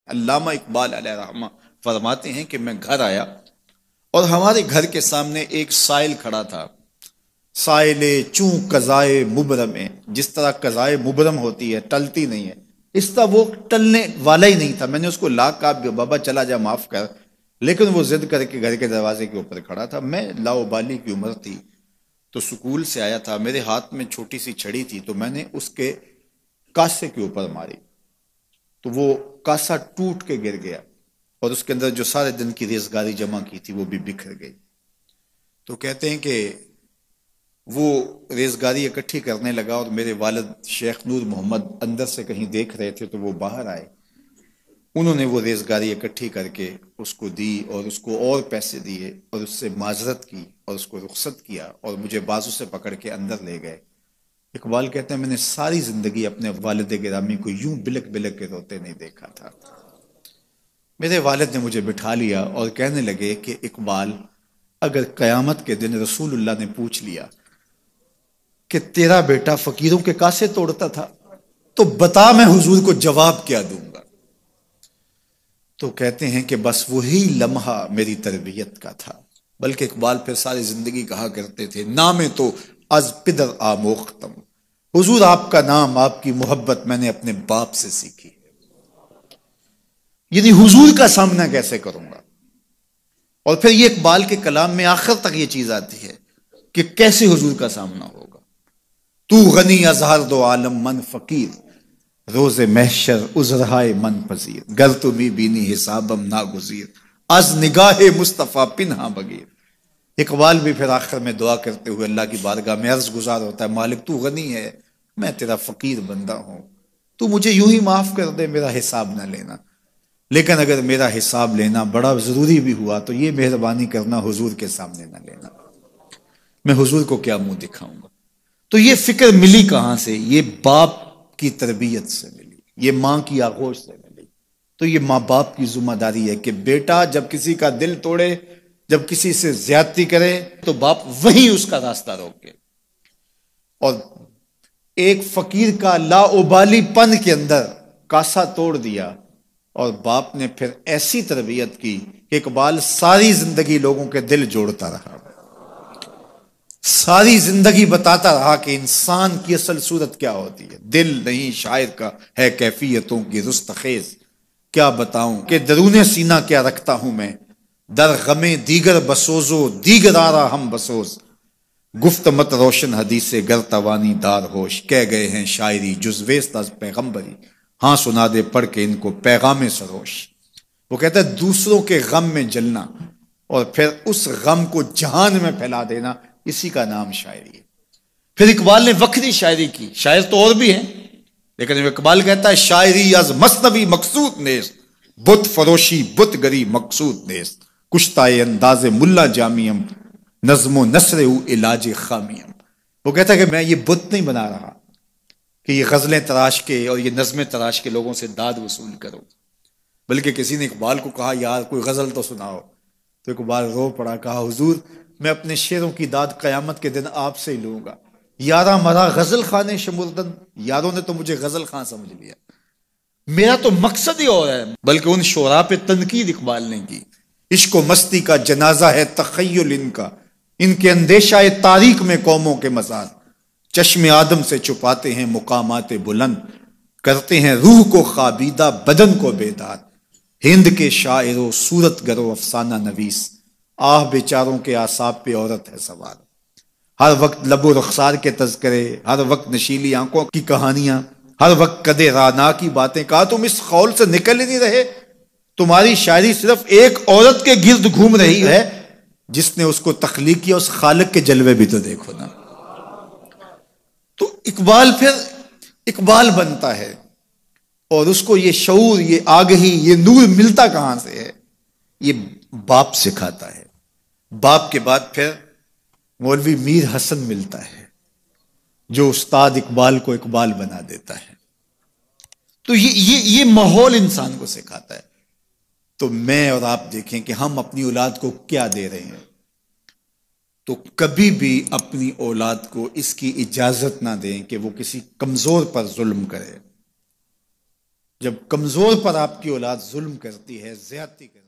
علامہ اقبال علیہ رحمہ فرماتے ہیں کہ میں گھر آیا اور ہمارے گھر کے سامنے ایک سائل کھڑا تھا. سائل چوں قضائے مبرم ہے، جس طرح قضائے مبرم ہوتی ہے، ٹلتی نہیں ہے، اس طرح وہ ٹلنے والا ہی نہیں تھا. میں نے اس کو لا کہا بابا چلا جا، معاف کر، لیکن وہ ضد کر کے گھر کے دروازے کے اوپر کھڑا تھا. میں لاؤبالی کی عمر تھی تو سکول سے آیا تھا، میرے ہاتھ میں چھوٹی سی چھڑی تھی، تو میں نے اس کے کاسے کے اوپر ماری تو وہ کاسا ٹوٹ کے گر گیا اور اس کے اندر جو سارے دن کی ریزگاری جمع کی تھی وہ بھی بکھر گئی. تو کہتے ہیں کہ وہ ریزگاری اکٹھی کرنے لگا اور میرے والد شیخ نور محمد اندر سے کہیں دیکھ رہے تھے تو وہ باہر آئے. انہوں نے وہ ریزگاری اکٹھی کر کے اس کو دی اور اس کو اور پیسے دیے اور اس سے معذرت کی اور اس کو رخصت کیا اور مجھے بازو سے پکڑ کے اندر لے گئے. اقبال کہتے ہیں میں نے ساری زندگی اپنے والد گرامی کو یوں بلک بلک کے روتے نہیں دیکھا تھا. میرے والد نے مجھے بٹھا لیا اور کہنے لگے کہ اقبال، اگر قیامت کے دن رسول اللہ نے پوچھ لیا کہ تیرا بیٹا فقیروں کے کاسے توڑتا تھا تو بتا میں حضور کو جواب کیا دوں گا. تو کہتے ہیں کہ بس وہی لمحہ میری تربیت کا تھا. بلکہ اقبال پھر ساری زندگی کہا کرتے تھے نام تو از پدر آموختم، حضور آپ کا نام، آپ کی محبت میں نے اپنے باپ سے سیکھی. یعنی حضور کا سامنا کیسے کروں گا؟ اور پھر یہ اقبال کے کلام میں آخر تک یہ چیز آتی ہے کہ کیسے حضور کا سامنا ہوگا. تو غنی از ہر دو عالم من فقیر، روز محشر عذرہائے من پذیر، گر تو می بینی حسابم ناگزیر، از نگاہ مصطفیٰ پنہا بگیر. اقبال بھی پھر آخر میں دعا کرتے ہوئے اللہ کی بارگاہ میں عرض گزار ہوتا ہے، مالک تو غنی ہے، میں تیرا فقیر بندہ ہوں، تو مجھے یوں ہی معاف کر دے، میرا حساب نہ لینا، لیکن اگر میرا حساب لینا بڑا ضروری بھی ہوا تو یہ مہربانی کرنا حضور کے سامنے نہ لینا، میں حضور کو کیا منہ دکھاؤں گا. تو یہ فکر ملی کہاں سے؟ یہ باپ کی تربیت سے ملی، یہ ماں کی آغوش سے ملی. تو یہ ماں باپ کی ذمہ داری ہے کہ بیٹا جب کسی کا دل توڑے، جب کسی سے زیادتی کرے تو باپ وہیں اس کا راستہ روکے. اور ایک فقیر کا لا ابالی پن کے اندر کاسا توڑ دیا اور باپ نے پھر ایسی تربیت کی کہ اقبال ساری زندگی لوگوں کے دل جوڑتا رہا، ساری زندگی بتاتا رہا کہ انسان کی اصل صورت کیا ہوتی ہے. دل نہیں شاعر کا ہے کیفیتوں کی رستخیز، کیا بتاؤں کہ درون سینہ کیا رکھتا ہوں میں، در غم دیگر بسوزو دیگر آرا ہم بسوز، گفت مت روشن حدیث گر توانی دار ہوش، کہہ گئے ہیں شاعری جزویست از پیغمبری، ہاں سنا دے پڑھ کے ان کو پیغام سروش. وہ کہتا ہے دوسروں کے غم میں جلنا اور پھر اس غم کو جہان میں پھیلا دینا، اسی کا نام شاعری ہے. پھر اقبال نے وقتی شاعری کی، شاعر تو اور بھی ہیں، لیکن اقبال کہتا ہے شاعری از مثنوی مقصود نیست، بت فروشی بت گری مقصود نیست، کشتائے انداز ملا جامیم، نظم و نثر او علاج خامیم. وہ کہتا ہے کہ میں یہ بت نہیں بنا رہا کہ یہ غزلیں تراش کے اور یہ نظمیں تراش کے لوگوں سے داد وصول کرو، بلکہ کسی نے اقبال کو کہا یار کوئی غزل تو سناؤ، تو اقبال رو پڑا، کہا حضور میں اپنے شعروں کی داد قیامت کے دن آپ سے ہی لوں گا. یارا مرا غزل خانے شمردن، یاروں نے تو مجھے غزل خان سمجھ لیا، میرا تو مقصد ہی اور ہے. بلکہ ان شعراء پہ تنقید اقبال نے کی، عشق و مستی کا جنازہ ہے تخیل ان کے اندیشہ تاریخ میں قوموں کے مزار، چشم آدم سے چھپاتے ہیں مقامات بلند، کرتے ہیں روح کو خوابیدہ بدن کو بیدار، ہند کے شاعر و صورت گر و افسانہ نویس، آہ بیچاروں کے اعصاب پہ عورت ہے سوار، ہر وقت لب و رخسار کے تذکرے، ہر وقت نشیلی آنکھوں کی کہانیاں، ہر وقت کدے رانا کی باتیں. کہا تم اس خول سے نکل ہی نہیں رہے، تمہاری شاعری صرف ایک عورت کے گرد گھوم رہی ہے جس نے اس کو تخلیق کیا، اس خالق کے جلوے بھی تو دیکھو نا. تو اقبال پھر اقبال بنتا ہے اور اس کو یہ شعور، یہ آگہی، یہ نور ملتا کہاں سے ہے؟ یہ باپ سکھاتا ہے. باپ کے بعد پھر مولوی میر حسن ملتا ہے جو استاد اقبال کو اقبال بنا دیتا ہے. تو یہ ماحول انسان کو سکھاتا ہے. تو میں اور آپ دیکھیں کہ ہم اپنی اولاد کو کیا دے رہے ہیں. تو کبھی بھی اپنی اولاد کو اس کی اجازت نہ دیں کہ وہ کسی کمزور پر ظلم کرے. جب کمزور پر آپ کی اولاد ظلم کرتی ہے، زیادتی کرتی ہے،